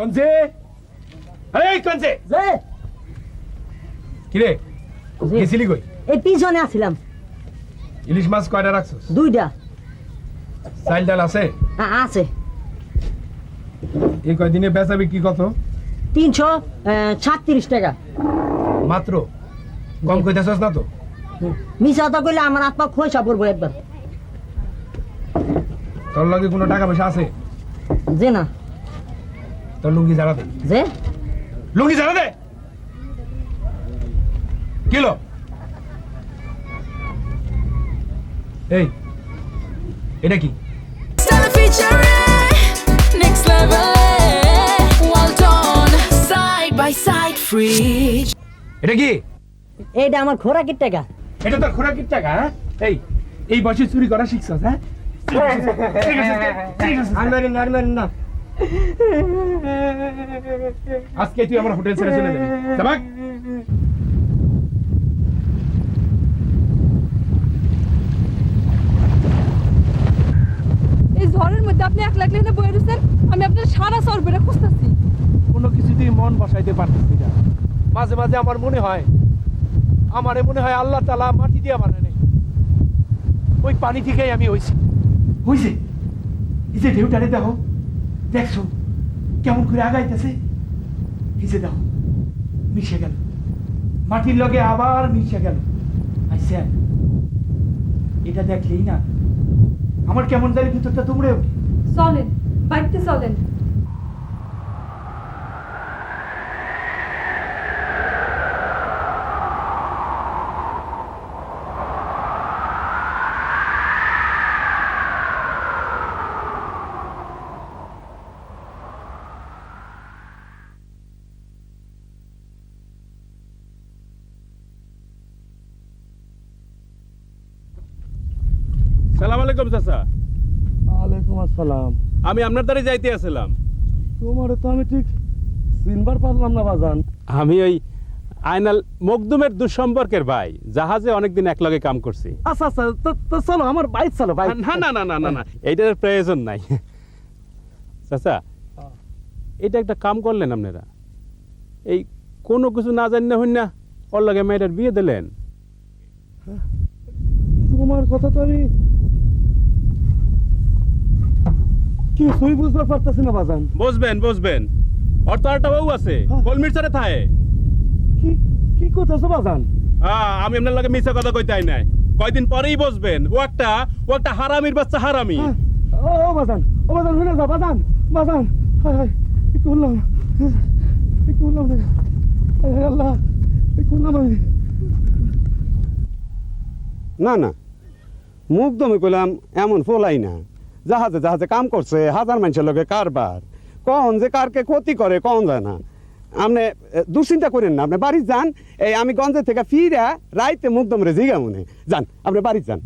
কনছে এই কনছে যে কি রে গেছিলি কই? এই পিছনে আসছিলাম। ইলিশ মাছ কয়টা রাখছস? 2টা। চাল ডাল আছে? আছে। এই কয়দিনে বেচা বিক্রি কত? 336 টাকা। মাত্র? কম কইতাছস না তো? মিছা কথা কইলে আমার হাত পা খোঁচা পড়বো একবার। তোর লগে কোনো টাকা পয়সা আছে? যে না। তোর লুঙ্গি জারা দে। যে লুঙ্গি জারা দে। কিলো এই এটা কি? Stella featuring next level. Well done, side by side, free. এটা কি? এইটা আমার খোরাকির টাকা। এটা তোর খোরাকির টাকা? হ্যাঁ? এই বয়সে চুরি করা শিখছস? হ্যাঁ না আজকে তুই আমার হোটেল ছেড়ে চলে যাবি। যাবাক। এই ঝড়ের মধ্যে আপনি একলা একলা এখানে বয়ে রয়েছেন, আমি আপনার সারা শহর বেড়ে খুঁজতেছি। কোনো কিছুতেই মন বসাইতে পারতেছি না। মাঝে মাঝে আমার মনে হয় আল্লাহ তাআলা মাটি দিয়ে বানায় নাই, ওই পানি থেকেই আমি হইছি। হইছে এই যে ঢেউটারে দেখো, দেখছো কেমন করে আগাইতেছে? এই যে দেখো মিশে গেল, মাটির লগে আবার মিশে গেল। আচ্ছা এটা দেখলেই না আমার কেমন জানি ভিতরটা তোমরে ওঠে। চলেন, বাড়িতে চলেন। সালাম আলাইকুম চাচা। ওয়ালাইকুম আসসালাম। আমি আপনার দ্বারে যাইতে আসছিলাম। তোমারে তো আমি ঠিক চিনবার পারলাম না বাজান। আমি ওই আয়নাল মকদুমের দুঃসম্পর্কের ভাই, জাহাজে অনেকদিন একলগে কাম করছি। আচ্ছা আচ্ছা, তো চলো আমার বাইক চলো বাইক। না না না না না না, এইটার প্রয়োজন নাই চাচা। এটা একটা কাম করলেন আপনারা, এই কোনো কিছু না জানি না হইন না ওর লগে মেয়েটার বিয়ে দিলেন। তোমার কথা তো আমি কিছুই বুঝতে পারতেছি না বাজান। বুঝবেন বুঝবেন, ওর তো একটা বউ আছে, কলমির সাথে থায়ে। কি কি করতেছো বাজান? আমি আপনার লগে মিছা কথা কইতে আই নাই, কয়দিন পরেই বুঝবেন। ও একটা হারামির বাচ্চা, হারামি। ও বাজান, ও বাজান হইনা যা বাজান, বাজান হায় হায় কি করলাম, কি করলাম রে, হায় আল্লাহ কি করলাম আমি। না না, মুখ দমে কইলাম এমন ফলাই না। জাহাজে জাহাজে কাম করছে, হাজার মানুষের লোকে কারবার, কখন যে কারকে ক্ষতি করে কখন যায় না। আপনি দুশ্চিন্তা করেন না, আপনি বাড়ি যান। এই আমি গঞ্জে থেকে ফিরা রাইতে মুখ দমরে জিগা মনে যান, আপনি বাড়ি যান।